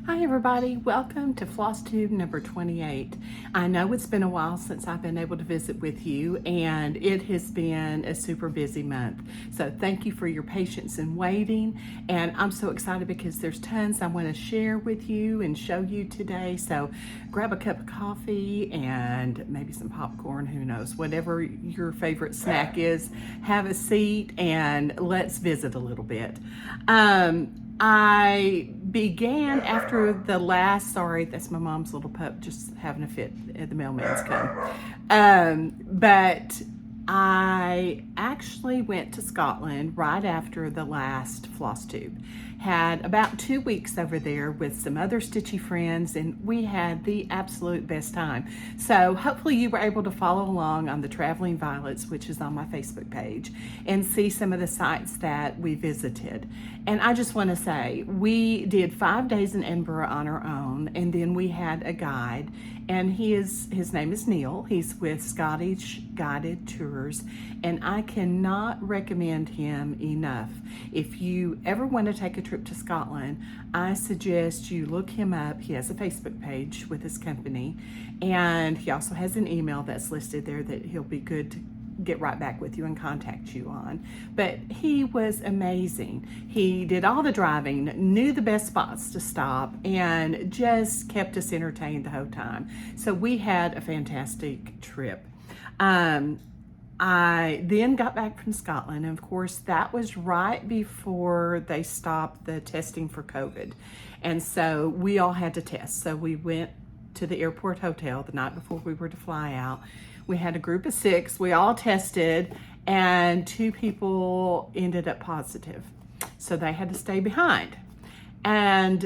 Hi everybody, welcome to Flosstube number 28. I know it's been a while since I've been able to visit with you, and it has been a super busy month. So thank you for your patience and waiting, and I'm so excited because there's tons I want to share with you and show you today. So grab a cup of coffee and maybe some popcorn, who knows, whatever your favorite snack is, have a seat and let's visit a little bit. I began after the last, sorry, that's my mom's little pup just having a fit at the mailman's come. But I actually went to Scotland right after the last Flosstube. Had about 2 weeks over there with some other stitchy friends, and we had the absolute best time. So hopefully you were able to follow along on the Traveling Violets, which is on my Facebook page, and see some of the sites that we visited. And I just want to say, we did 5 days in Edinburgh on our own, and then we had a guide, and his name is Neil. He's with Scottish Guided Tours, and I cannot recommend him enough. If you ever want to take a trip to Scotland, I suggest you look him up. He has a Facebook page with his company, and he also has an email that's listed there that he'll be good to get right back with you and contact you on. But he was amazing. He did all the driving, knew the best spots to stop, and just kept us entertained the whole time. So we had a fantastic trip. I then got back from Scotland, and of course that was right before they stopped the testing for COVID. And so we all had to test. So we went to the airport hotel the night before we were to fly out. We had a group of 6, we all tested, and 2 people ended up positive. So they had to stay behind. And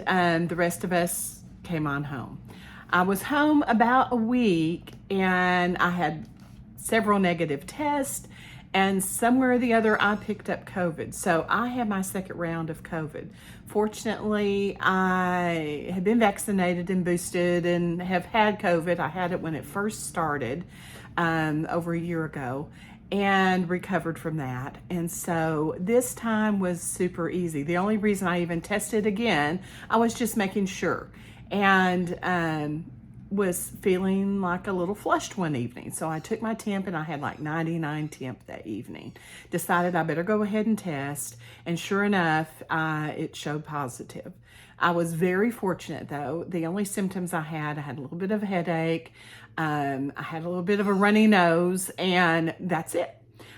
the rest of us came on home. I was home about a week, and I had several negative tests, and somewhere or the other I picked up COVID. So I had my second round of COVID. Fortunately, I had been vaccinated and boosted and have had COVID. I had it when it first started over a year ago, and recovered from that. And so this time was super easy. The only reason I even tested again, I was just making sure, and was feeling like a little flushed one evening. So I took my temp, and I had like 99 temp that evening. Decided I better go ahead and test, and sure enough, it showed positive. I was very fortunate though. The only symptoms I had a little bit of a headache, I had a little bit of a runny nose, and that's it.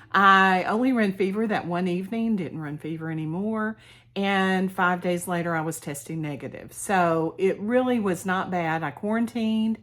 I only ran fever that one evening, didn't run fever anymore, and 5 days later I was testing negative. So it really was not bad. I quarantined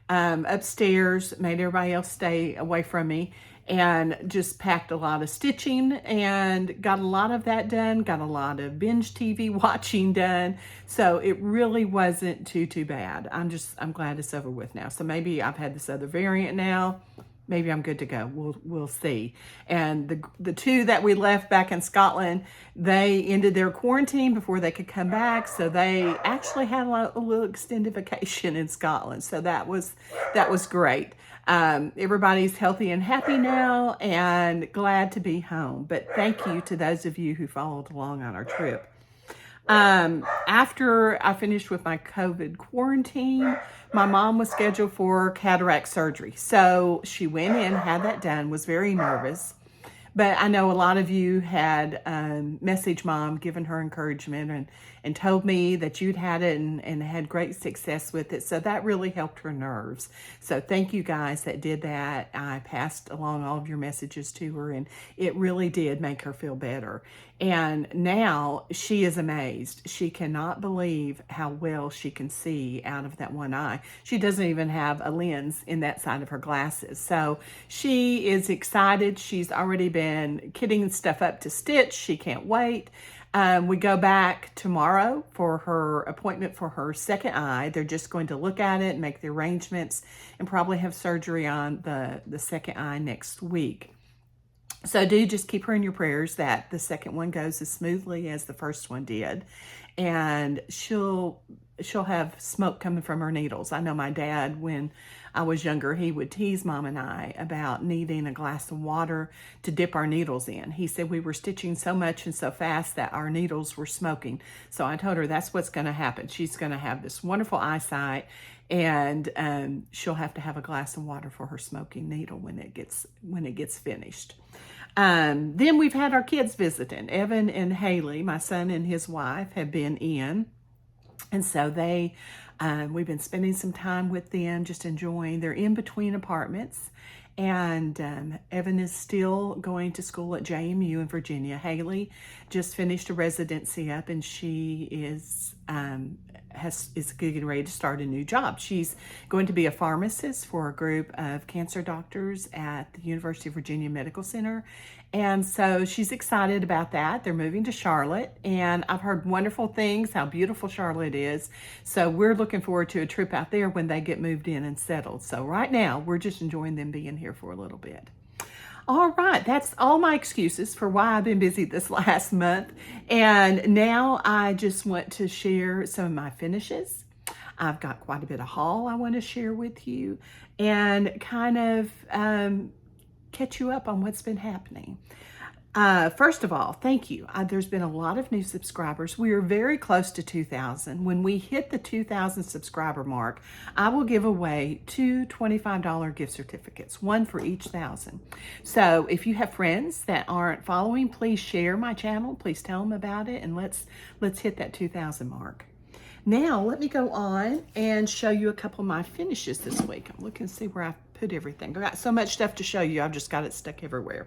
upstairs, made everybody else stay away from me, and just packed a lot of stitching and got a lot of that done, got a lot of binge TV watching done. So it really wasn't too bad. I'm glad it's over with now. So maybe I've had this other variant now. Maybe I'm good to go. We'll see. And the 2 that we left back in Scotland, they ended their quarantine before they could come back. So they actually had a little extended vacation in Scotland. So that was great. Everybody's healthy and happy now, and glad to be home. But thank you to those of you who followed along on our trip. After I finished with my COVID quarantine, my mom was scheduled for cataract surgery. So she went in, had that done, was very nervous. But I know a lot of you had messaged Mom, given her encouragement, and told me that you'd had it and had great success with it. So that really helped her nerves. So thank you guys that did that. I passed along all of your messages to her, and it really did make her feel better. And now she is amazed. She cannot believe how well she can see out of that one eye. She doesn't even have a lens in that side of her glasses. So she is excited. She's already been kitting stuff up to stitch. She can't wait. We go back tomorrow for her appointment for her second eye. They're just going to look at it, make the arrangements, and probably have surgery on the second eye next week. So do just keep her in your prayers that the second one goes as smoothly as the first one did. And she'll she'll have smoke coming from her needles. I know my dad, when I was younger, he would tease Mom and I about needing a glass of water to dip our needles in. He said we were stitching so much and so fast that our needles were smoking. So I told her that's what's going to happen. She's going to have this wonderful eyesight, and she'll have to have a glass of water for her smoking needle when it gets finished. Then we've had our kids visiting. Evan and Haley, my son and his wife, have been in. And so we've been spending some time with them, just enjoying. They're in between apartments. And Evan is still going to school at JMU in Virginia. Haley just finished a residency up, and she is getting ready to start a new job. She's going to be a pharmacist for a group of cancer doctors at the University of Virginia Medical Center. And so she's excited about that. They're moving to Charlotte, and I've heard wonderful things, how beautiful Charlotte is. So we're looking forward to a trip out there when they get moved in and settled. So right now, we're just enjoying them being here for a little bit. All right, that's all my excuses for why I've been busy this last month. And now I just want to share some of my finishes. I've got quite a bit of haul I want to share with you, and kind of catch you up on what's been happening. First of all, thank you. There's been a lot of new subscribers. We are very close to 2,000. When we hit the 2,000 subscriber mark, I will give away 2 $25 gift certificates, one for each 1,000. So if you have friends that aren't following, please share my channel. Please tell them about it, and let's hit that 2,000 mark. Now, let me go on and show you a couple of my finishes this week. I'm looking to see where I've put everything. I've got so much stuff to show you, I've just got it stuck everywhere.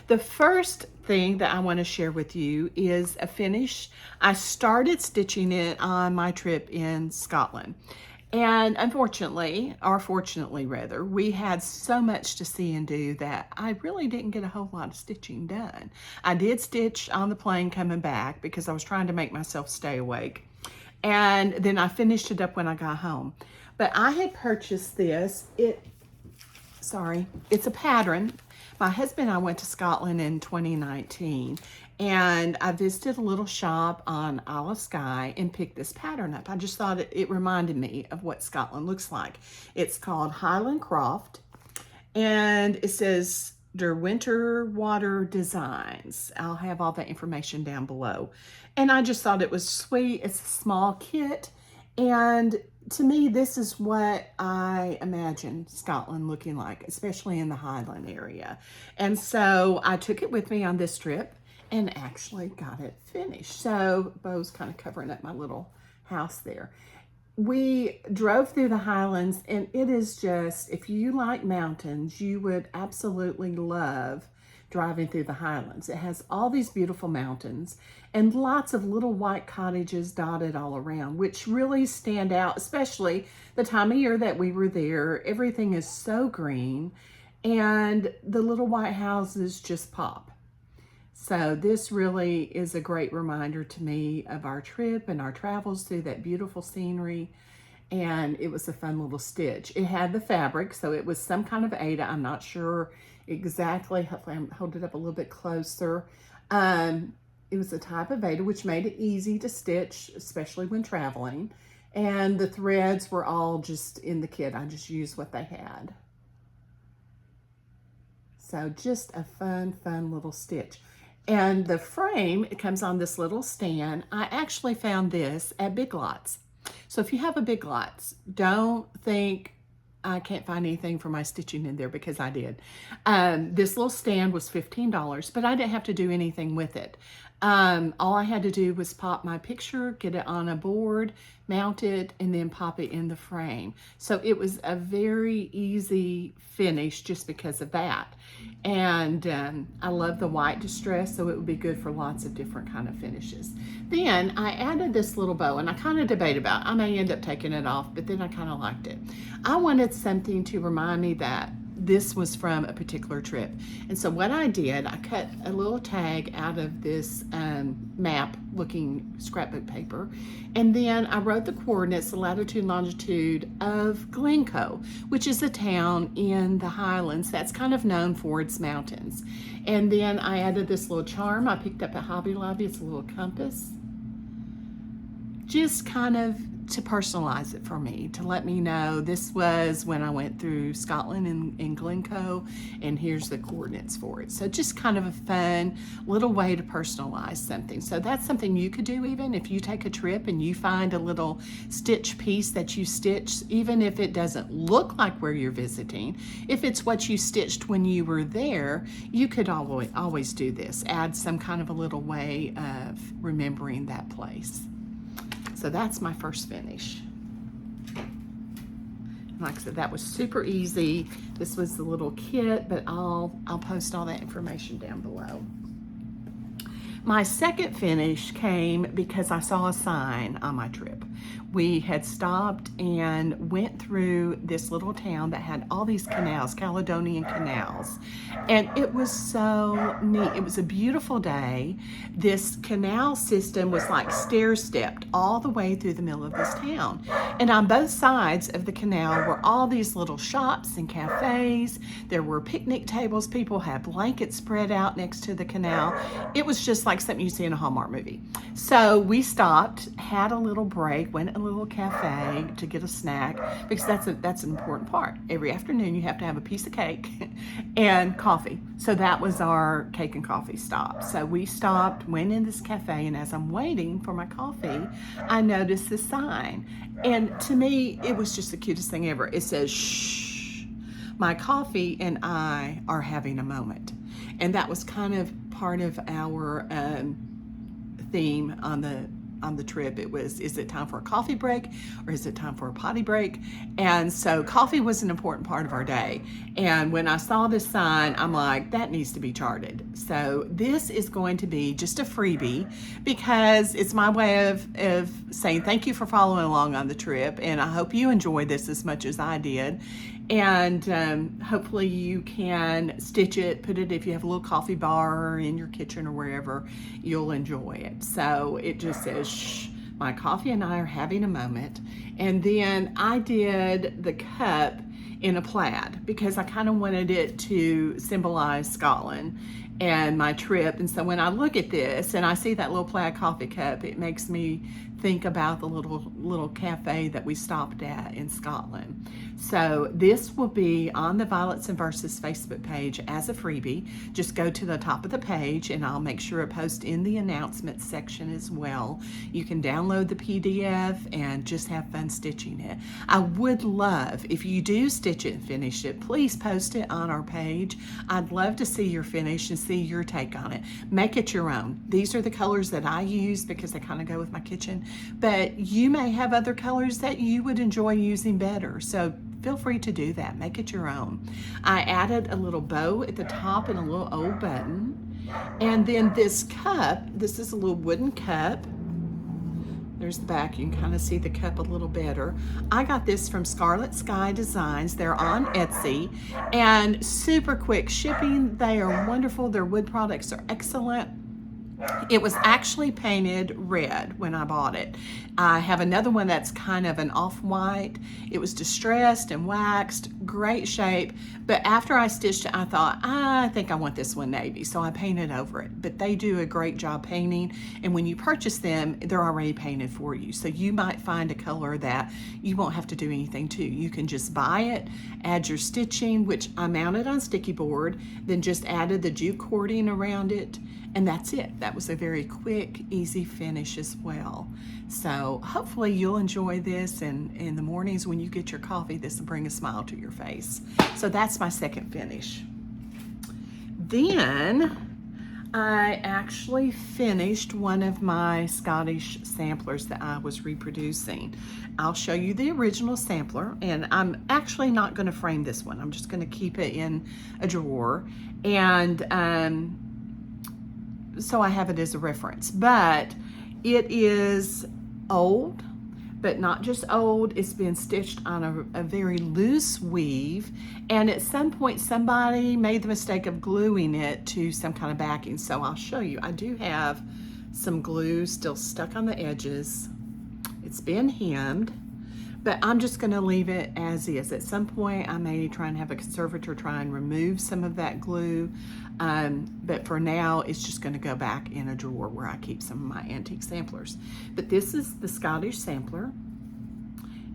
The first thing that I want to share with you is a finish. I started stitching it on my trip in Scotland. And unfortunately, or fortunately rather, we had so much to see and do that I really didn't get a whole lot of stitching done. I did stitch on the plane coming back because I was trying to make myself stay awake. And then I finished it up when I got home. But I had purchased this. It's a pattern. My husband and I went to Scotland in 2019, and I visited a little shop on Isle of Skye and picked this pattern up. I just thought it reminded me of what Scotland looks like. It's called Highland Croft, and it says Derwentwater Designs. I'll have all that information down below. And I just thought it was sweet. It's a small kit, and to me, this is what I imagine Scotland looking like, especially in the Highland area. And so I took it with me on this trip and actually got it finished. So Bo's kind of covering up my little house there. We drove through the Highlands, and it is just, if you like mountains, you would absolutely love driving through the Highlands. It has all these beautiful mountains and lots of little white cottages dotted all around, which really stand out, especially the time of year that we were there. Everything is so green, and the little white houses just pop. So this really is a great reminder to me of our trip and our travels through that beautiful scenery. And it was a fun little stitch. It had the fabric, so it was some kind of Aida. I'm not sure exactly. Hopefully I'm hold it up a little bit closer. It was a type of Aida, which made it easy to stitch, especially when traveling. And the threads were all just in the kit. I just used what they had. So just a fun little stitch. And the frame, it comes on this little stand. I actually found this at Big Lots. So if you have a Big Lots, don't think I can't find anything for my stitching in there, because I did. This little stand was $15, but I didn't have to do anything with it. All I had to do was pop my picture, get it on a board, mount it, and then pop it in the frame. So it was a very easy finish just because of that. And I love the white distress, so it would be good for lots of different kind of finishes. Then I added this little bow, and I kind of debate about, I may end up taking it off, but then I kind of liked it. I wanted something to remind me that this was from a particular trip. And so what I did, I cut a little tag out of this map looking scrapbook paper, and then I wrote the coordinates, the latitude and longitude of Glencoe, which is a town in the Highlands that's kind of known for its mountains. And then I added this little charm I picked up at Hobby Lobby. It's a little compass. Just kind of to personalize it for me, to let me know this was when I went through Scotland in Glencoe, and here's the coordinates for it. So just kind of a fun little way to personalize something. So that's something you could do even if you take a trip and you find a little stitch piece that you stitched, even if it doesn't look like where you're visiting. If it's what you stitched when you were there, you could always do this. Add some kind of a little way of remembering that place. So that's my first finish. Like I said, that was super easy. This was the little kit, but I'll post all that information down below. My second finish came because I saw a sign on my trip. We had stopped and went through this little town that had all these canals, Caledonian canals, and it was so neat. It was a beautiful day. This canal system was like stair-stepped all the way through the middle of this town, and on both sides of the canal were all these little shops and cafes. There were picnic tables. People had blankets spread out next to the canal. It was just like something you see in a Hallmark movie. So we stopped, had a little break, went a little cafe to get a snack, because that's an important part. Every afternoon you have to have a piece of cake and coffee. So that was our cake and coffee stop. So we stopped, went in this cafe, and as I'm waiting for my coffee, I noticed this sign. And to me, it was just the cutest thing ever. It says, "Shh, my coffee and I are having a moment." And that was kind of part of our theme on the trip. It was, is it time for a coffee break or is it time for a potty break? And so coffee was an important part of our day. And when I saw this sign, I'm like, that needs to be charted. So this is going to be just a freebie, because it's my way of saying thank you for following along on the trip, and I hope you enjoyed this as much as I did. And hopefully you can stitch it, put it, if you have a little coffee bar in your kitchen or wherever, you'll enjoy it. So it just says, "Shh, my coffee and I are having a moment." And then I did the cup in a plaid because I kind of wanted it to symbolize Scotland and my trip. And so when I look at this and I see that little plaid coffee cup, it makes me think about the little cafe that we stopped at in Scotland. So this will be on the Violets and Verses Facebook page as a freebie. Just go to the top of the page and I'll make sure to post in the announcements section as well. You can download the PDF and just have fun stitching it. I would love, if you do stitch it and finish it, please post it on our page. I'd love to see your finish and see your take on it. Make it your own. These are the colors that I use because they kind of go with my kitchen, but you may have other colors that you would enjoy using better. So feel free to do that. Make it your own. I added a little bow at the top and a little old button. And then this cup, this is a little wooden cup. There's the back. You can kind of see the cup a little better. I got this from Scarlet Sky Designs. They're on Etsy and super quick shipping. They are wonderful. Their wood products are excellent. It was actually painted red when I bought it. I have another one that's kind of an off-white. It was distressed and waxed, great shape. But after I stitched it, I thought, I think I want this one navy. So I painted over it. But they do a great job painting. And when you purchase them, they're already painted for you. So you might find a color that you won't have to do anything to. You can just buy it, add your stitching, which I mounted on sticky board, then just added the jute cording around it. And that's it. That was a very quick, easy finish as well. So hopefully you'll enjoy this, and in the mornings when you get your coffee, this will bring a smile to your face. So that's my second finish. Then I actually finished one of my Scottish samplers that I was reproducing. I'll show you the original sampler, and I'm actually not going to frame this one. I'm just going to keep it in a drawer, and so I have it as a reference. But it is old, but not just old, it's been stitched on a very loose weave, and at some point somebody made the mistake of gluing it to some kind of backing. So I'll show you. I do have some glue still stuck on the edges. It's been hemmed, but I'm just going to leave it as is. At some point I may try and have a conservator try and remove some of that glue, but for now it's just going to go back in a drawer where I keep some of my antique samplers. But this is the Scottish sampler,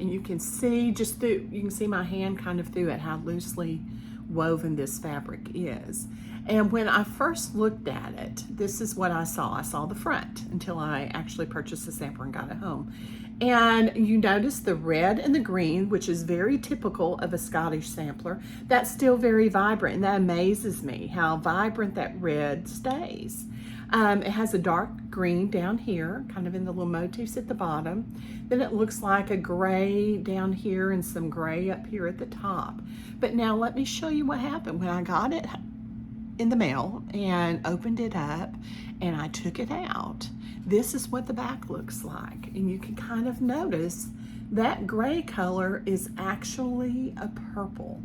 And you can see just through, you can see my hand kind of through it, how loosely woven this fabric is. And when I first looked at it, this is what I saw. I saw the front until I actually purchased the sampler and got it home. And you notice the red and the green, which is very typical of a Scottish sampler. That's still very vibrant, and that amazes me how vibrant that red stays. It has a dark green down here, kind of in the little motifs at the bottom. Then it looks like a gray down here and some gray up here at the top. But now let me show you what happened when I got it in the mail and opened it up and I took it out. This is what the back looks like. And you can kind of notice that gray color is actually a purple.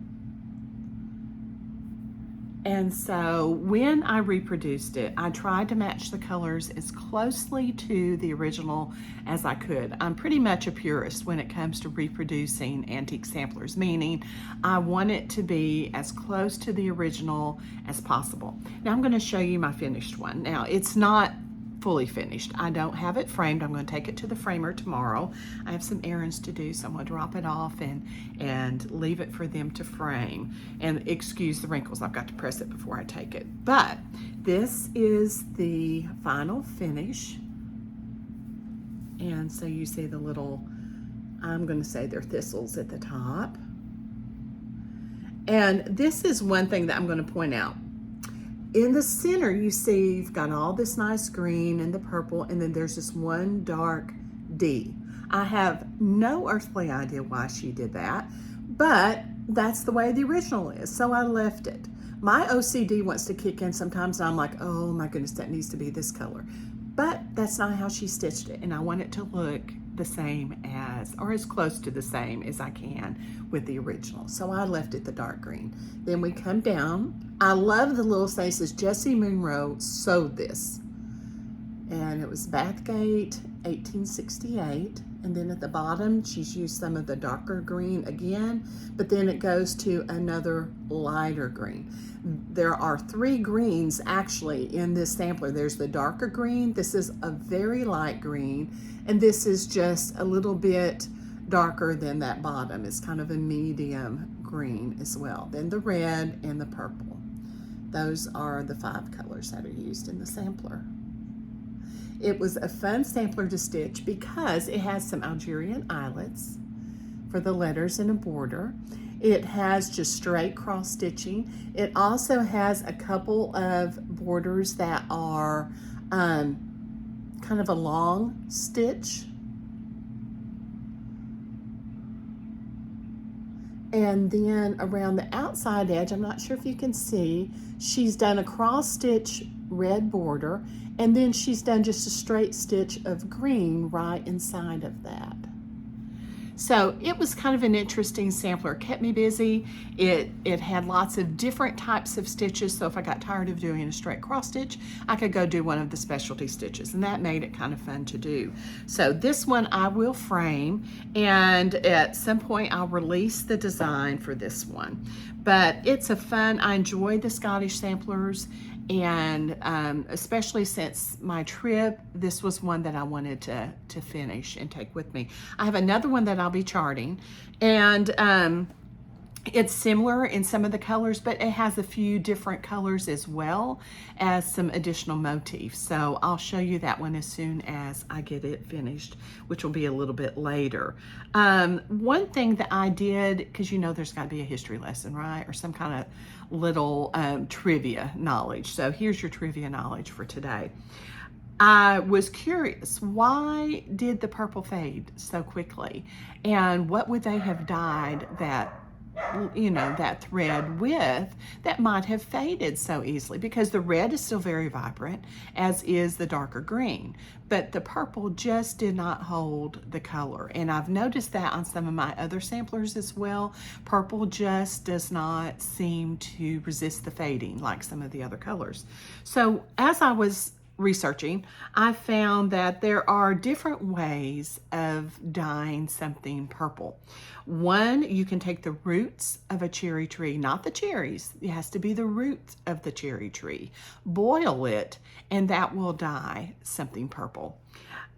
And so when I reproduced it, I tried to match the colors as closely to the original as I could. I'm pretty much a purist when it comes to reproducing antique samplers, meaning I want it to be as close to the original as possible. Now I'm going to show you my finished one. Now it's not fully finished. I don't have it framed. I'm going to take it to the framer tomorrow. I have some errands to do, so I'm going to drop it off and leave it for them to frame. And excuse the wrinkles, I've got to press it before I take it. But this is the final finish. And so you see the little, I'm going to say they're thistles at the top. And this is one thing that I'm going to point out. In the center, you see you've got all this nice green and the purple, and then there's this one dark D. I have no earthly idea why she did that, but that's the way the original is, so I left it. My OCD wants to kick in sometimes, and I'm like, oh my goodness, that needs to be this color. But that's not how she stitched it, and I want it to look the same as, or as close to the same as I can with the original. So I left it the dark green. Then we come down. I love the little say, it says Jessie Monroe sewed this. And it was Bathgate 1868. And then at the bottom, she's used some of the darker green again, but then it goes to another lighter green. There are 3 greens actually in this sampler. There's the darker green, this is a very light green, and this is just a little bit darker than that bottom. It's kind of a medium green as well. Then the red and the purple. Those are the 5 colors that are used in the sampler. It was a fun sampler to stitch because it has some Algerian eyelets for the letters and a border. It has just straight cross stitching. It also has a couple of borders that are kind of a long stitch. And then around the outside edge, I'm not sure if you can see, she's done a cross stitch red border, and then she's done just a straight stitch of green right inside of that. So it was kind of an interesting sampler. It kept me busy. It had lots of different types of stitches, so if I got tired of doing a straight cross stitch, I could go do one of the specialty stitches, and that made it kind of fun to do. So this one I will frame, and at some point I'll release the design for this one. But it's a fun, I enjoy the Scottish samplers, and especially since my trip, this was one that I wanted to finish and take with me. I have another one that I'll be charting, and it's similar in some of the colors, but it has a few different colors as well as some additional motifs. So I'll show you that one as soon as I get it finished, which will be a little bit later. One thing that I did, because you know there's got to be a history lesson, right? Or some kind of little trivia knowledge. So here's your trivia knowledge for today. I was curious, why did the purple fade so quickly? And what would they have dyed that, you know, that thread with that might have faded so easily? Because the red is still very vibrant, as is the darker green, but the purple just did not hold the color. And I've noticed that on some of my other samplers as well. Purple just does not seem to resist the fading like some of the other colors. So as I was researching, I found that there are different ways of dyeing something purple. One, you can take the roots of a cherry tree, not the cherries, it has to be the roots of the cherry tree. Boil it, and that will dye something purple.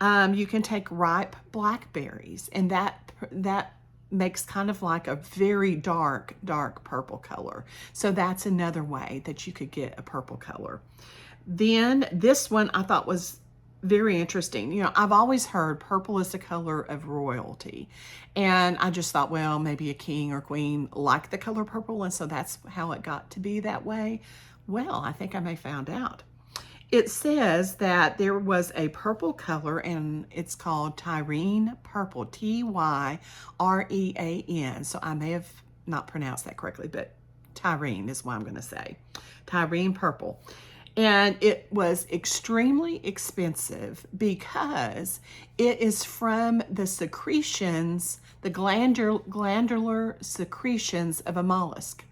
You can take ripe blackberries, and that makes kind of like a very dark purple color. So that's another way that you could get a purple color. Then this one I thought was very interesting. You know, I've always heard purple is the color of royalty. And I just thought, well, maybe a king or queen liked the color purple, and so that's how it got to be that way. Well, I think I may found out. It says that there was a purple color, and it's called Tyrene Purple, Tyrean. So I may have not pronounced that correctly, but Tyrene is what I'm going to say. Tyrene Purple. And it was extremely expensive because it is from the secretions, the glandular secretions of a mollusk.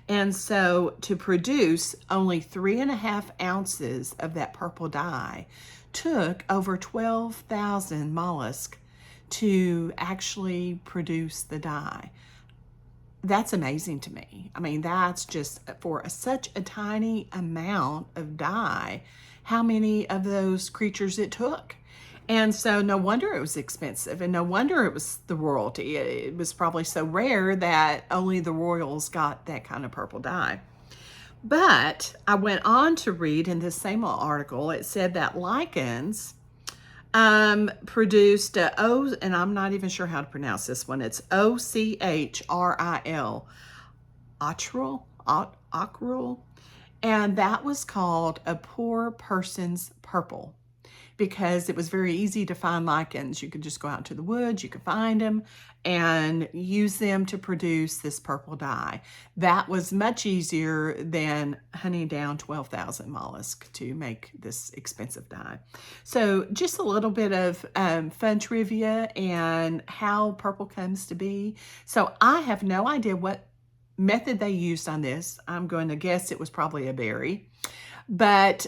And so to produce only 3.5 ounces of that purple dye took over 12,000 mollusks to actually produce the dye. That's amazing to me. I mean, that's just for such a tiny amount of dye, how many of those creatures it took. And so no wonder it was expensive, and no wonder it was the royalty. It was probably so rare that only the royals got that kind of purple dye. But I went on to read in this same article, it said that lichens produced and I'm not even sure how to pronounce this one. It's Ochril, Ochril, and that was called a poor person's purple because it was very easy to find lichens. You could just go out to the woods, you could find them and use them to produce this purple dye. That was much easier than hunting down 12,000 mollusks to make this expensive dye. So just a little bit of fun trivia and how purple comes to be. So I have no idea what method they used on this. I'm going to guess it was probably a berry, but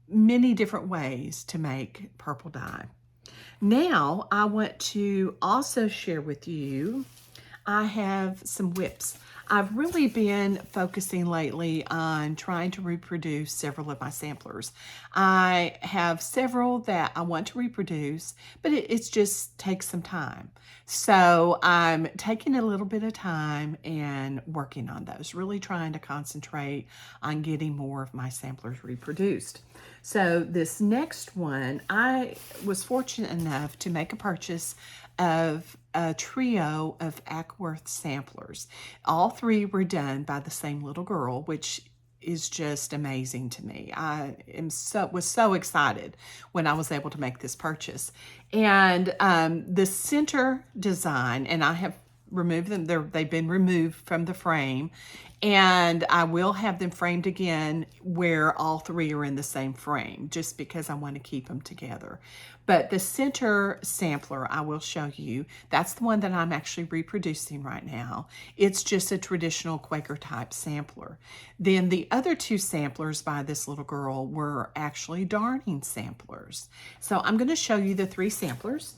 many different ways to make purple dye. Now I want to also share with you, I have some whips. I've really been focusing lately on trying to reproduce several of my samplers. I have several that I want to reproduce, but it just takes some time. So I'm taking a little bit of time and working on those, really trying to concentrate on getting more of my samplers reproduced. So this next one, I was fortunate enough to make a purchase of a trio of Ackworth samplers. All three were done by the same little girl, which is just amazing to me. I was so excited when I was able to make this purchase. And the center design, and I have removed them, they've been removed from the frame, and I will have them framed again where all three are in the same frame, just because I want to keep them together. But the center sampler I will show you, that's the one that I'm actually reproducing right now. It's just a traditional Quaker type sampler. Then the other two samplers by this little girl were actually darning samplers. So I'm going to show you the three samplers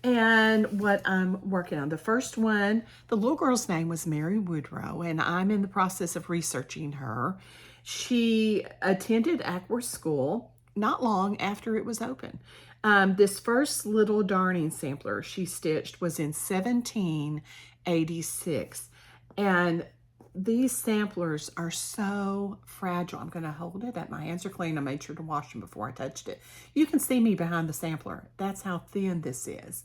and what I'm working on. The first one, the little girl's name was Mary Woodrow, and I'm in the process of researching her. She attended Ackworth School not long after it was open. This first little darning sampler she stitched was in 1786, and these samplers are so fragile. I'm going to hold it. My hands are clean. I made sure to wash them before I touched it. You can see me behind the sampler. That's how thin this is.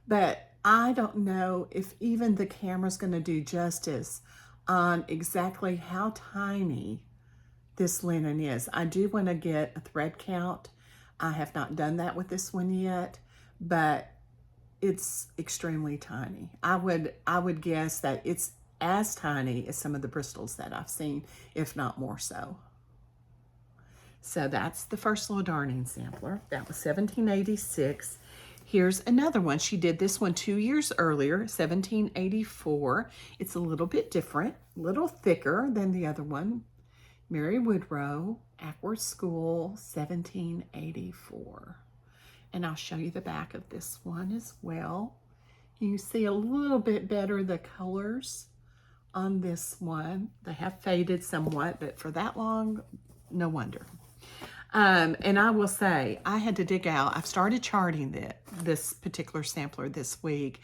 But I don't know if even the camera's going to do justice on exactly how tiny this linen is. I do want to get a thread count. I have not done that with this one yet, but it's extremely tiny. I would guess that it's as tiny as some of the Bristols that I've seen, if not more so. So that's the first little darning sampler. That was 1786. Here's another one. She did this one 2 years earlier, 1784. It's a little bit different, a little thicker than the other one. Mary Woodrow, Ackworth School, 1784. And I'll show you the back of this one as well. You see a little bit better the colors on this one. They have faded somewhat, but for that long, no wonder. And I will say, I had to dig out. I've started charting this particular sampler this week,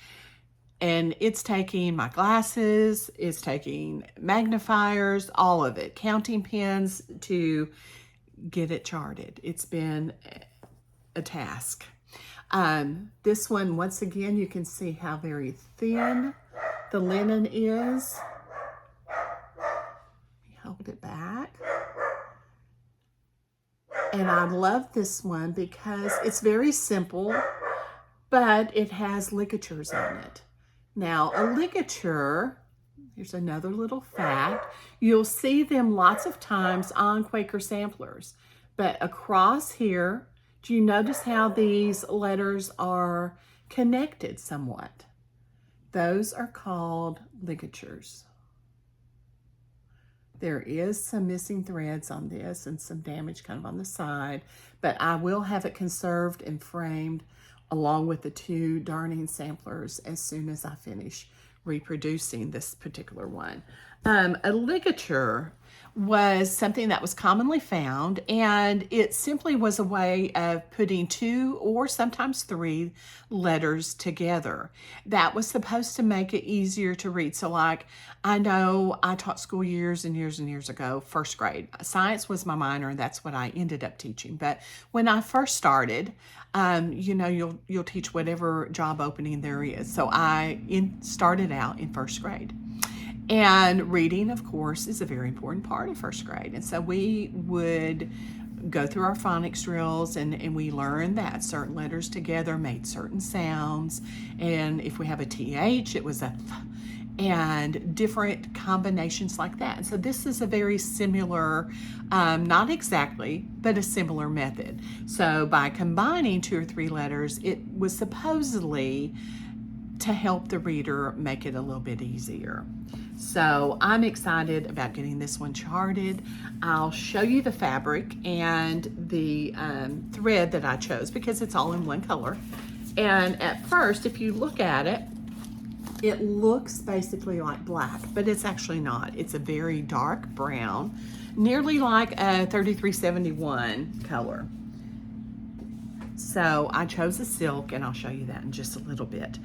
and it's taking my glasses, it's taking magnifiers, all of it, counting pens to get it charted. It's been a task. This one, once again, you can see how very thin the linen is. Hold it back. And I love this one because it's very simple, but it has ligatures on it. Now, a ligature, here's another little fact, you'll see them lots of times on Quaker samplers, but across here, do you notice how these letters are connected somewhat? Those are called ligatures. There is some missing threads on this and some damage kind of on the side, but I will have it conserved and framed along with the 2 darning samplers as soon as I finish reproducing this particular one. A ligature was something that was commonly found, and it simply was a way of putting 2 or sometimes 3 letters together. That was supposed to make it easier to read. So like, I know I taught school years and years and years ago, first grade. Science was my minor, and that's what I ended up teaching. But when I first started, you know, you'll teach whatever job opening there is. So I started out in first grade. And reading, of course, is a very important part of first grade. And so we would go through our phonics drills, and we learned that certain letters together made certain sounds. And if we have a TH, it was a th, and different combinations like that. And so this is a very similar, not exactly, but a similar method. So by combining 2 or 3 letters, it was supposedly to help the reader make it a little bit easier. So I'm excited about getting this one charted. I'll show you the fabric and the thread that I chose because it's all in one color. And at first, if you look at it, it looks basically like black, but it's actually not. It's a very dark brown, nearly like a 3371 color. So I chose a silk, and I'll show you that in just a little bit.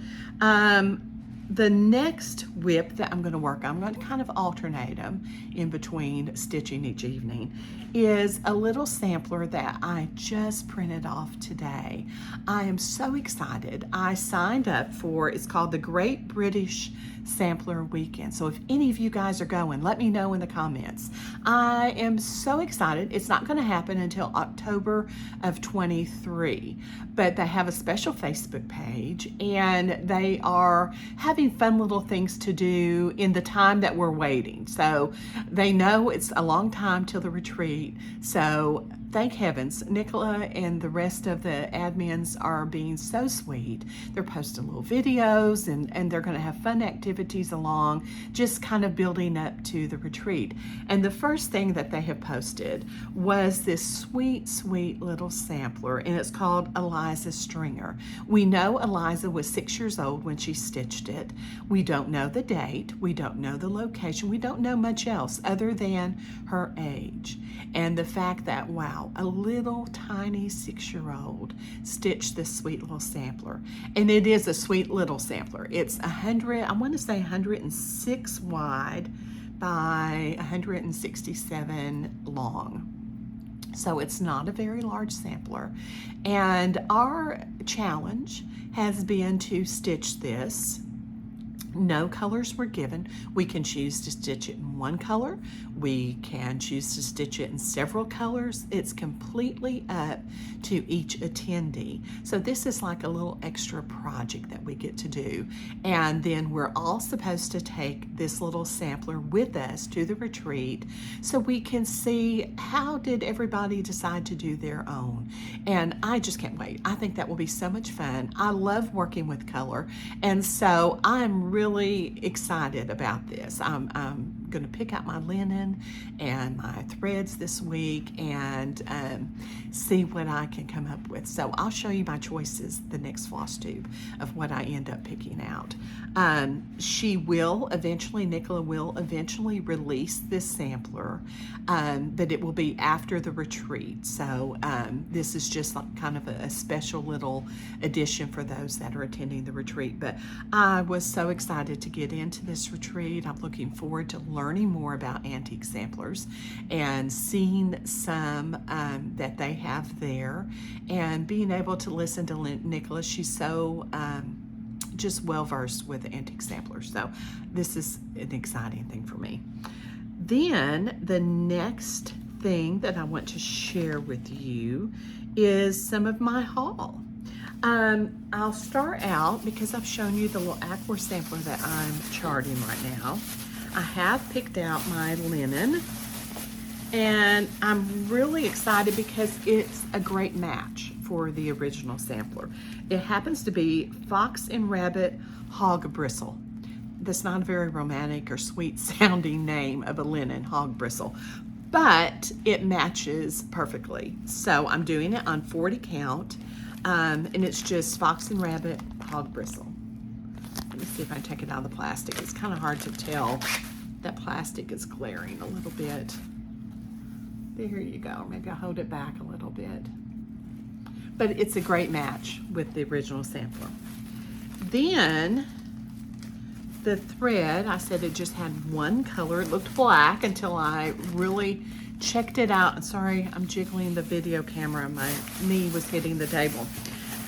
The next whip that I'm going to work on, I'm going to kind of alternate them in between stitching each evening, is a little sampler that I just printed off today. I am so excited. I signed up for, it's called the Great British Sampler Weekend. So if any of you guys are going, let me know in the comments. I am so excited. It's not going to happen until October of 23, but they have a special Facebook page, and they are having fun little things to do in the time that we're waiting. So they know it's a long time till the retreat. So thank heavens, Nicola and the rest of the admins are being so sweet. They're posting little videos, and they're going to have fun activities along, just kind of building up to the retreat. And the first thing that they have posted was this sweet, sweet little sampler, and it's called Eliza Stringer. We know Eliza was 6 years old when she stitched it. We don't know the date. We don't know the location. We don't know much else other than her age. And the fact that, wow, a little tiny 6-year-old stitched this sweet little sampler. And it is a sweet little sampler. It's 106 wide by 167 long. So it's not a very large sampler. And our challenge has been to stitch this. No colors were given. We can choose to stitch it in one color. We can choose to stitch it in several colors. It's completely up to each attendee. So this is like a little extra project that we get to do. And then we're all supposed to take this little sampler with us to the retreat so we can see how did everybody decide to do their own. And I just can't wait. I think that will be so much fun. I love working with color. And so I'm really excited about this. I'm going to pick out my linen and my threads this week and see what I can come up with. So I'll show you my choices the next floss tube of what I end up picking out. She will eventually, Nicola will eventually release this sampler, but it will be after the retreat. So this is just like kind of a special little addition for those that are attending the retreat. But I was so excited to get into this retreat. I'm looking forward to learning more about antique samplers and seeing some that they have there and being able to listen to Nicola. She's so just well versed with antique samplers. So this is an exciting thing for me. Then the next thing that I want to share with you is some of my haul. I'll start out because I've shown you the little Ackworth sampler that I'm charting right now. I have picked out my linen and I'm really excited because it's a great match for the original sampler. It happens to be Fox and Rabbit Hog Bristle. That's not a very romantic or sweet sounding name of a linen, hog bristle, but it matches perfectly. So I'm doing it on 40 count. And it's just Fox and Rabbit Hog Bristle. Let me see if I can take it out of the plastic. It's kind of hard to tell. That plastic is glaring a little bit. There you go. Maybe I'll hold it back a little bit. But it's a great match with the original sampler. Then the thread, I said it just had one color. It looked black until I really checked it out. Sorry, I'm jiggling the video camera. My knee was hitting the table.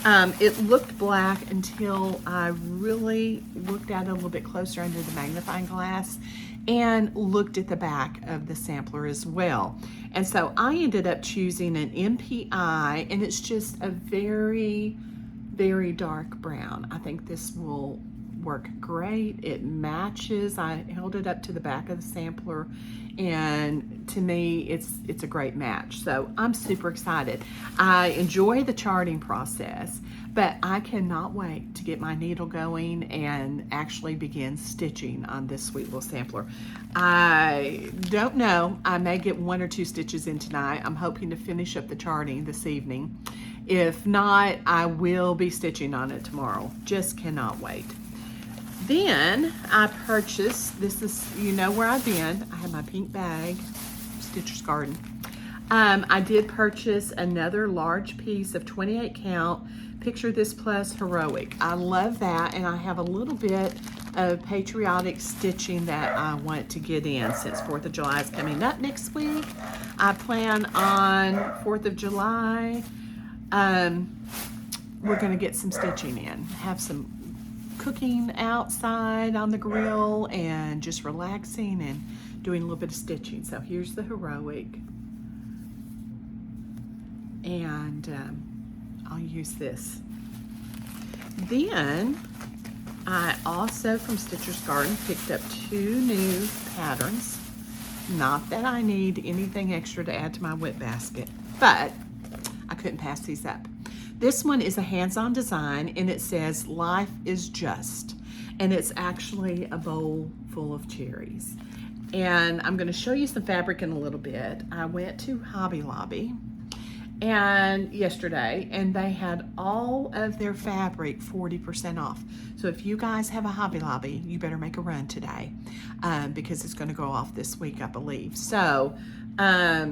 It looked black until I really looked at it a little bit closer under the magnifying glass and looked at the back of the sampler as well. And so I ended up choosing an MPI, and it's just a very, very dark brown. I think this will work great. It matches. I held it up to the back of the sampler, and to me it's a great match. So I'm super excited. I enjoy the charting process, but I cannot wait to get my needle going and actually begin stitching on this sweet little sampler. I don't know, I may get 1 or 2 stitches in tonight. I'm hoping to finish up the charting this evening. If not, I will be stitching on it tomorrow. Just cannot wait. Then I purchased, this is, you know where I've been. I have my pink bag, Stitcher's Garden. I did purchase another large piece of 28 count Picture This Plus Heroic. I love that, and I have a little bit of patriotic stitching that I want to get in since 4th of July is coming up next week. I plan on 4th of July, we're gonna get some stitching in, have some cooking outside on the grill and just relaxing and doing a little bit of stitching. So here's the Heroic, and I'll use this. Then I also from Stitcher's Garden picked up 2 new patterns. Not that I need anything extra to add to my whip basket, but I couldn't pass these up. This one is a hands-on design, and it says life is just, and it's actually a bowl full of cherries. And I'm going to show you some fabric in a little bit. I went to Hobby Lobby and yesterday, and they had all of their fabric 40% off. So if you guys have a Hobby Lobby, you better make a run today, because it's going to go off this week, I believe. So I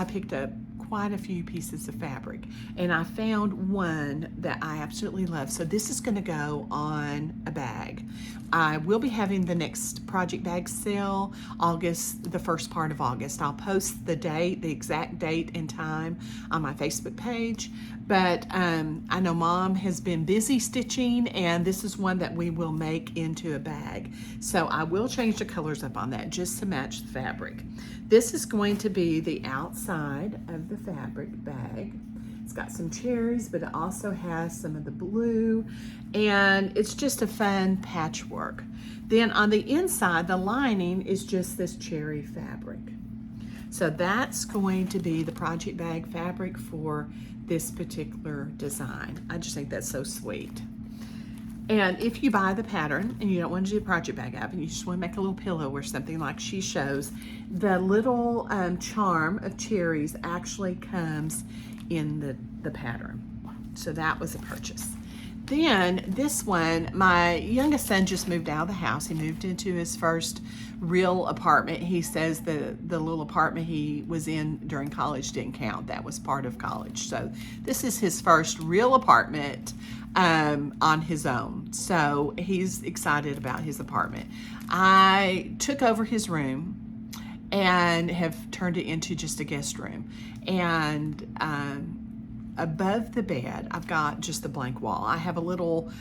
picked up quite a few pieces of fabric, and I found one that I absolutely love. So this is going to go on a bag. I will be having the next project bag sale August, the first part of August. I'll post the date, the exact date and time on my Facebook page, but I know Mom has been busy stitching, and this is one that we will make into a bag. So I will change the colors up on that just to match the fabric. This is going to be the outside of the fabric bag. It's got some cherries, but it also has some of the blue, and it's just a fun patchwork. Then on the inside, the lining is just this cherry fabric. So that's going to be the project bag fabric for this particular design. I just think that's so sweet. And if you buy the pattern and you don't want to do a project bag up and you just want to make a little pillow or something like she shows, the little charm of cherries actually comes in the pattern. So that was a purchase. Then this one, my youngest son just moved out of the house. He moved into his first real apartment. He says the little apartment he was in during college didn't count. That was part of college. So this is his first real apartment on his own. So he's excited about his apartment. I took over his room and have turned it into just a guest room. And above the bed, I've got just a blank wall. I have a little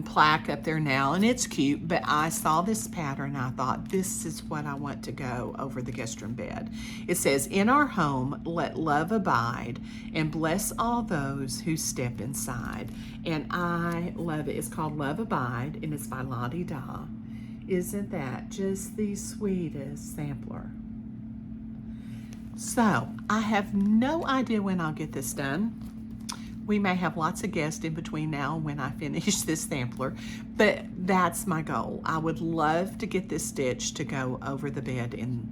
plaque up there now, and it's cute, but I saw this pattern and I thought, this is what I want to go over the guest room bed. It says, "In our home, let love abide and bless all those who step inside." And I love it. It's called Love Abide, and it's by Lottie Da. Isn't that just the sweetest sampler? So I have no idea when I'll get this done. We may have lots of guests in between now and when I finish this sampler, but that's my goal. I would love to get this stitch to go over the bed in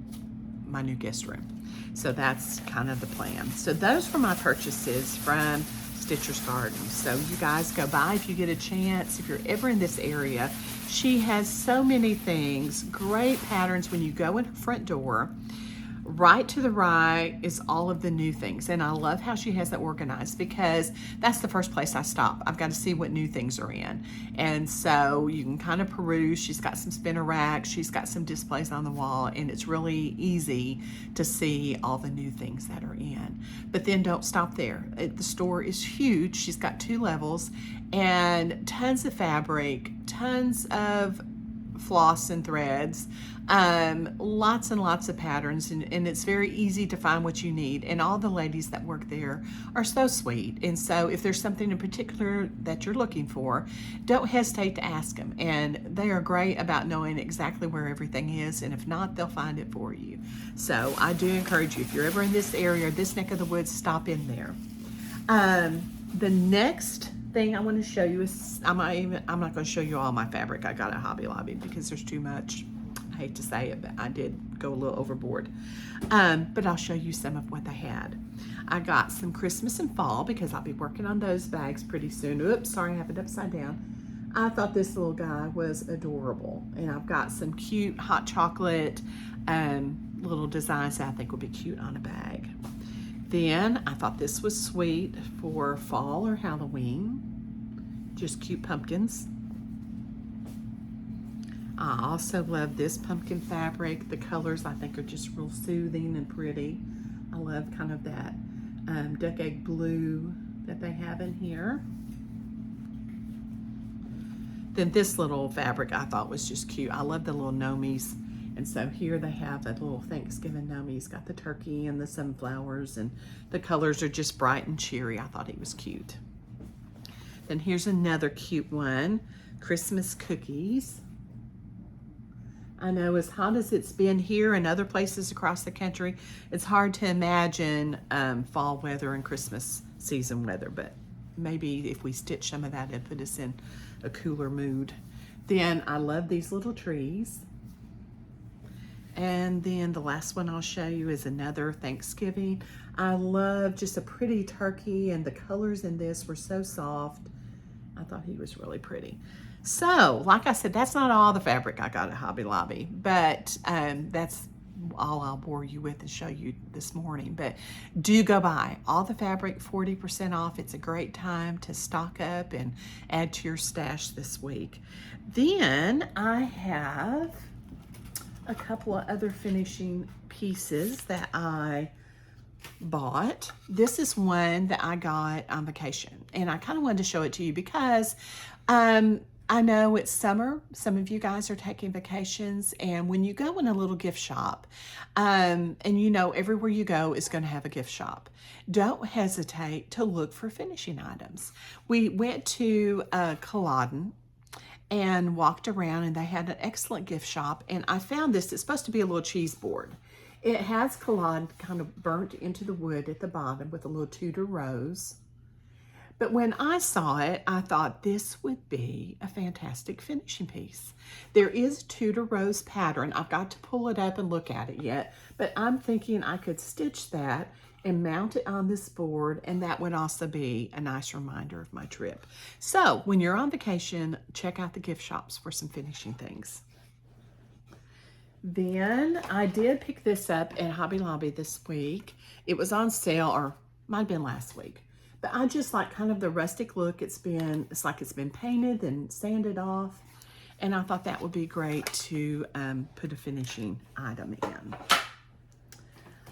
my new guest room. So that's kind of the plan. So those were my purchases from Stitcher's Garden. So you guys go by if you get a chance. If you're ever in this area, she has so many things, great patterns. When you go in her front door, right to the right is all of the new things. And I love how she has that organized, because that's the first place I stop. I've got to see what new things are in. And so you can kind of peruse. She's got some spinner racks. She's got some displays on the wall, and it's really easy to see all the new things that are in. But then don't stop there. The store is huge. She's got 2 levels and tons of fabric, tons of floss and threads, lots and lots of patterns, and it's very easy to find what you need. And all the ladies that work there are so sweet. And so if there's something in particular that you're looking for, don't hesitate to ask them. And they are great about knowing exactly where everything is, and if not, they'll find it for you. So I do encourage you, if you're ever in this area or this neck of the woods, stop in there. The next thing I want to show you is, I'm not going to show you all my fabric I got at Hobby Lobby because there's too much. I hate to say it, but I did go a little overboard. But I'll show you some of what they had. I got some Christmas and fall because I'll be working on those bags pretty soon. Oops, sorry, I have it upside down. I thought this little guy was adorable. And I've got some cute hot chocolate little designs that I think will be cute on a bag. Then I thought this was sweet for fall or Halloween. Just cute pumpkins. I also love this pumpkin fabric. The colors I think are just real soothing and pretty. I love kind of that duck egg blue that they have in here. Then this little fabric I thought was just cute. I love the little gnomies. And so here they have a little Thanksgiving gnome. He's got the turkey and the sunflowers, and the colors are just bright and cheery. I thought he was cute. Then here's another cute one, Christmas cookies. I know, as hot as it's been here and other places across the country, it's hard to imagine fall weather and Christmas season weather, but maybe if we stitch some of that, it'd put us in a cooler mood. Then I love these little trees. And then the last one I'll show you is another Thanksgiving. I love just a pretty turkey, and the colors in this were so soft. I thought he was really pretty. So, like I said, that's not all the fabric I got at Hobby Lobby, but that's all I'll bore you with and show you this morning. But do go buy all the fabric, 40% off. It's a great time to stock up and add to your stash this week. Then I have a couple of other finishing pieces that I bought. This is one that I got on vacation, and I kind of wanted to show it to you because I know it's summer. Some of you guys are taking vacations, and when you go in a little gift shop, and you know everywhere you go is going to have a gift shop, don't hesitate to look for finishing items. We went to Culloden and walked around, and they had an excellent gift shop, and I found this. It's supposed to be a little cheese board. It has Culloden kind of burnt into the wood at the bottom with a little Tudor rose, But when I saw it, I thought this would be a fantastic finishing piece. There is Tudor Rose pattern. I've got to pull it up and look at it yet, but I'm thinking I could stitch that and mount it on this board, and that would also be a nice reminder of my trip. So when you're on vacation, check out the gift shops for some finishing things. Then I did pick this up at Hobby Lobby this week. It was on sale, or might have been last week. But I just like kind of the rustic look. It's like it's been painted and sanded off. And I thought that would be great to put a finishing item in.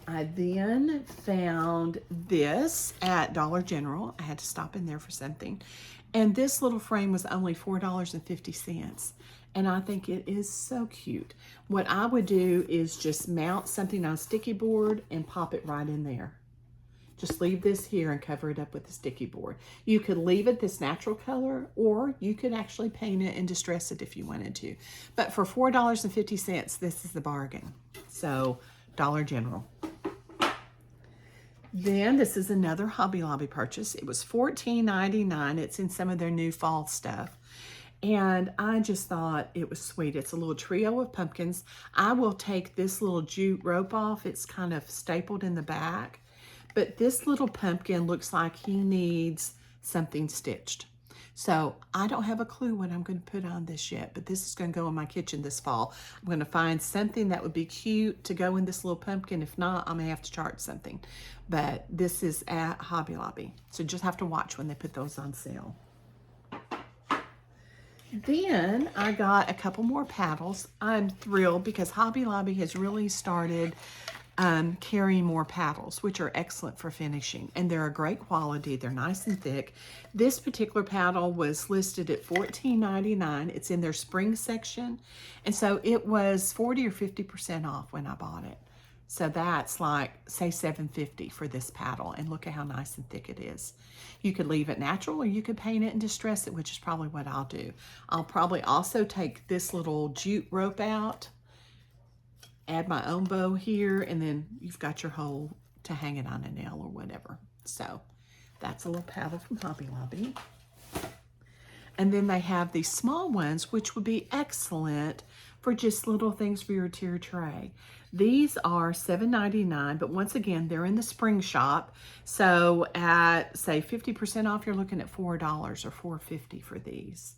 I then found this at Dollar General. I had to stop in there for something. And this little frame was only $4.50. And I think it is so cute. What I would do is just mount something on a sticky board and pop it right in there. Just leave this here and cover it up with the sticky board. You could leave it this natural color, or you could actually paint it and distress it if you wanted to. But for $4.50, this is the bargain. So, Dollar General. Then this is another Hobby Lobby purchase. It was $14.99. It's in some of their new fall stuff. And I just thought it was sweet. It's a little trio of pumpkins. I will take this little jute rope off. It's kind of stapled in the back. But this little pumpkin looks like he needs something stitched. So I don't have a clue what I'm going to put on this yet, but this is going to go in my kitchen this fall. I'm going to find something that would be cute to go in this little pumpkin. If not, I'm going to have to charge something. But this is at Hobby Lobby. So just have to watch when they put those on sale. Then I got a couple more paddles. I'm thrilled because Hobby Lobby has really started carrying more paddles, which are excellent for finishing, and they're a great quality. They're nice and thick. This particular paddle was listed at $14.99. It's in their spring section, and so it was 40 or 50% off when I bought it. So that's like, say, $7.50 for this paddle, and look at how nice and thick it is. You could leave it natural, or you could paint it and distress it, which is probably what I'll do. I'll probably also take this little jute rope out, add my own bow here, and then you've got your hole to hang it on a nail or whatever. So that's a little paddle from Hobby Lobby. And then they have these small ones, which would be excellent for just little things for your tier tray. These are $7.99, but once again, they're in the spring shop. So at, say, 50% off, you're looking at $4 or $4.50 for these.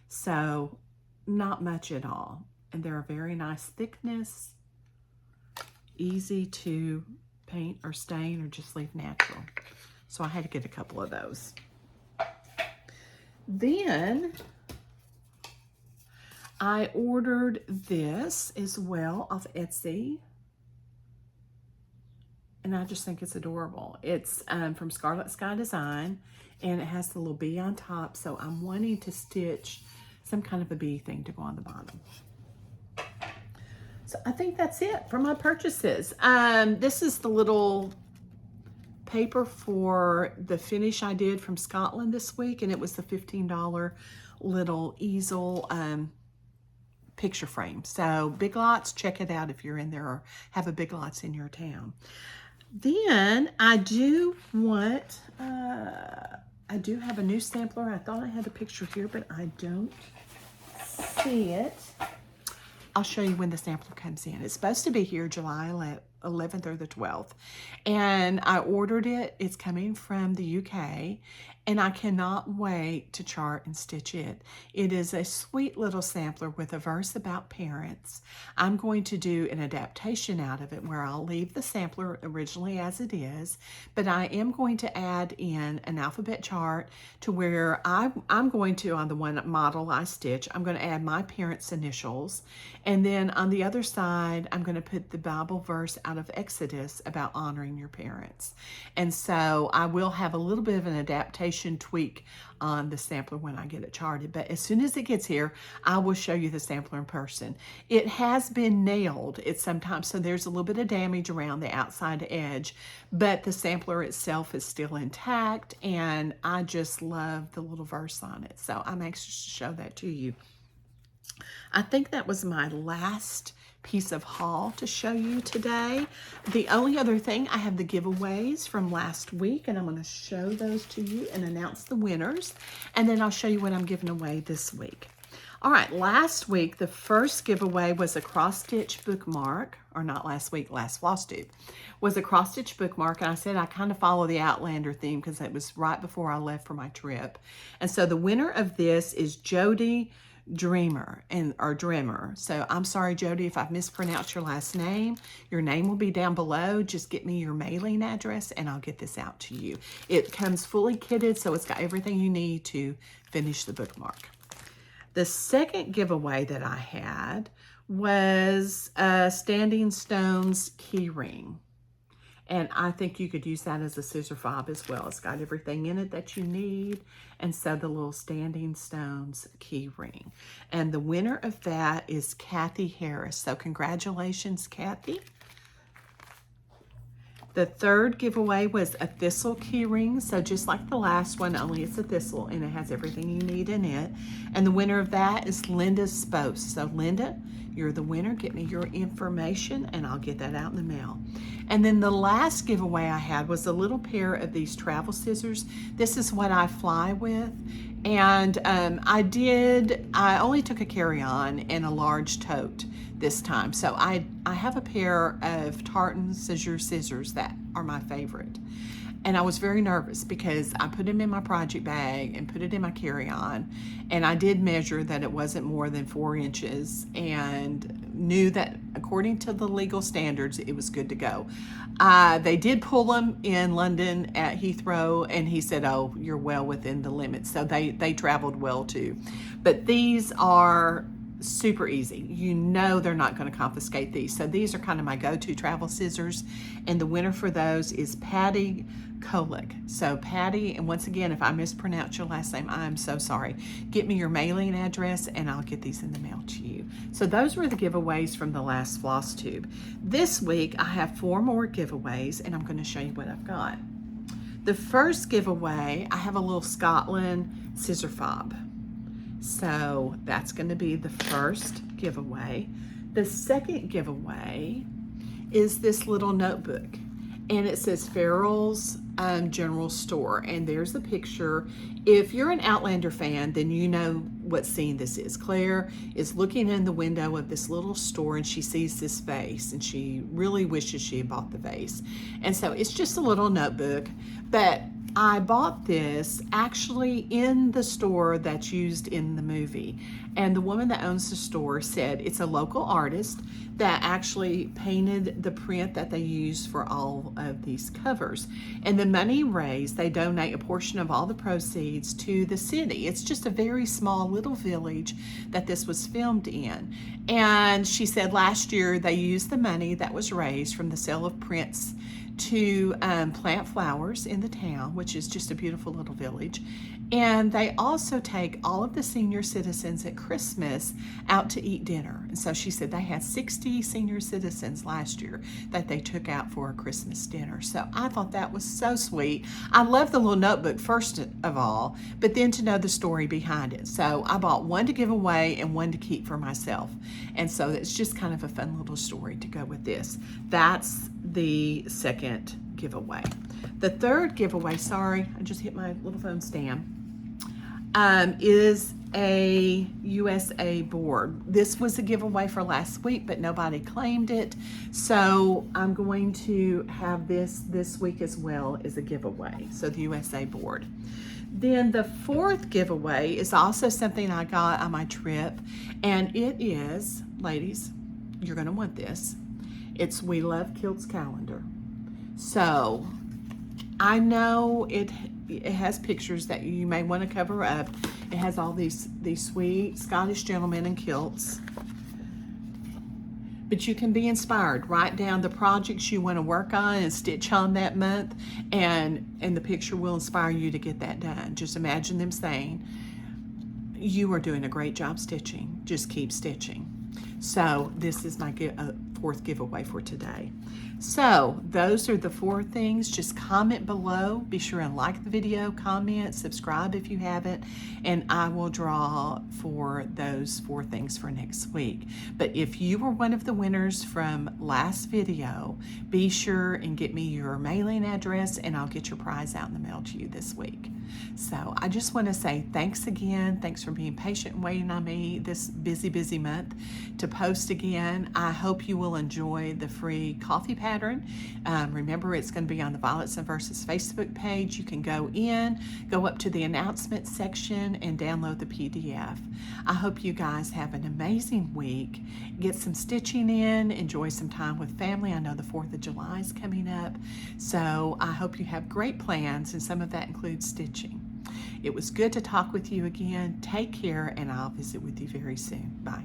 So not much at all. And they're a very nice thickness. Easy to paint or stain or just leave natural. So I had to get a couple of those. Then I ordered this as well off Etsy. And I just think it's adorable. It's from Scarlet Sky Design, and it has the little bee on top. So I'm wanting to stitch some kind of a bee thing to go on the bottom. So I think that's it for my purchases. This is the little paper for the finish I did from Scotland this week, and it was the $15 little easel picture frame. So Big Lots, check it out if you're in there or have a Big Lots in your town. Then I do want, I do have a new sampler. I thought I had a picture here, but I don't see it. I'll show you when the sampler comes in. It's supposed to be here July 11th or the 12th. And I ordered it. It's coming from the UK. And I cannot wait to chart and stitch it. It is a sweet little sampler with a verse about parents. I'm going to do an adaptation out of it where I'll leave the sampler originally as it is, but I am going to add in an alphabet chart to where I'm going to, on the one model I stitch, I'm going to add my parents' initials. And then on the other side, I'm going to put the Bible verse out of Exodus about honoring your parents. And so I will have a little bit of an adaptation tweak on the sampler when I get it charted, but as soon as it gets here, I will show you the sampler in person. It has been nailed. It's sometimes, so there's a little bit of damage around the outside edge, but the sampler itself is still intact, and I just love the little verse on it. So I'm anxious to show that to you. I think that was my last piece of haul to show you today. The only other thing, I have the giveaways from last week, and I'm going to show those to you and announce the winners, and then I'll show you what I'm giving away this week. All right, last week, the first giveaway was a cross-stitch bookmark, or not last week, last Flosstube, was a cross-stitch bookmark, and I said I kind of follow the Outlander theme because it was right before I left for my trip. And so the winner of this is Jodi Drehmer, or Drehmer. So I'm sorry, Jodi, if I've mispronounced your last name. Your name will be down below. Just get me your mailing address, and I'll get this out to you. It comes fully kitted, so it's got everything you need to finish the bookmark. The second giveaway that I had was a Standing Stones key ring. And I think you could use that as a scissor fob as well. It's got everything in it that you need. And so the little Standing Stones key ring. And the winner of that is Kathy Harris. So congratulations, Kathy. The third giveaway was a thistle key ring. So just like the last one, only it's a thistle and it has everything you need in it. And the winner of that is Linda Spost. So Linda, you're the winner. Get me your information and I'll get that out in the mail. And then the last giveaway I had was a little pair of these travel scissors. This is what I fly with. And I only took a carry-on and a large tote this time. So I have a pair of tartan scissors that are my favorite. And I was very nervous because I put them in my project bag and put it in my carry-on. And I did measure that it wasn't more than 4 inches and knew that according to the legal standards, it was good to go. They did pull them in London at Heathrow, and he said, oh, you're well within the limits. So they traveled well too. But these are super easy. You know they're not going to confiscate these. So these are kind of my go-to travel scissors. And the winner for those is Patty Kolkack. So Patty, and once again, if I mispronounce your last name, I'm so sorry. Get me your mailing address and I'll get these in the mail to you. So those were the giveaways from the last Flosstube. This week I have 4 more giveaways and I'm going to show you what I've got. The first giveaway, I have a little Scotland scissor fob. So that's going to be the first giveaway. The second giveaway is this little notebook, and it says Farrell's General Store, and there's a picture. If you're an Outlander fan, then you know what scene this is. Claire is looking in the window of this little store and she sees this vase and she really wishes she had bought the vase. And so it's just a little notebook, but I bought this actually in the store that's used in the movie. And the woman that owns the store said it's a local artist that actually painted the print that they use for all of these covers. And the money raised, they donate a portion of all the proceeds to the city. It's just a very small little village that this was filmed in. And she said last year they used the money that was raised from the sale of prints to plant flowers in the town, which is just a beautiful little village. And they also take all of the senior citizens at Christmas out to eat dinner. And so she said they had 60 senior citizens last year that they took out for a Christmas dinner. So I thought that was so sweet. I love the little notebook first of all, but then to know the story behind it. So I bought one to give away and one to keep for myself. And so it's just kind of a fun little story to go with this. That's the second giveaway. The third giveaway, sorry, I just hit my little phone stand, is a USA board. This was a giveaway for last week, but nobody claimed it. So I'm going to have this week as well as a giveaway. So the USA board. Then the fourth giveaway is also something I got on my trip. And it is, ladies, you're gonna want this. It's We Love Kilts calendar. So I know it has pictures that you may want to cover up. It has all these sweet Scottish gentlemen in kilts. But you can be inspired. Write down the projects you want to work on and stitch on that month, and the picture will inspire you to get that done. Just imagine them saying, you are doing a great job stitching. Just keep stitching. So this is my 4th giveaway for today. So those are the 4 things. Just comment below. Be sure and like the video, comment, subscribe if you haven't, and I will draw for those 4 things for next week. But if you were one of the winners from last video, be sure and get me your mailing address and I'll get your prize out in the mail to you this week. So I just want to say thanks again. Thanks for being patient and waiting on me this busy month to post again. I hope you will enjoy the free coffee pattern. Remember, it's going to be on the Violets and Verses Facebook page. You can go up to the announcement section and download the PDF. I hope you guys have an amazing week. Get some stitching in, enjoy some time with family. I know the 4th of July is coming up, so I hope you have great plans, and some of that includes stitching. It was good to talk with you again. Take care, and I'll visit with you very soon. Bye.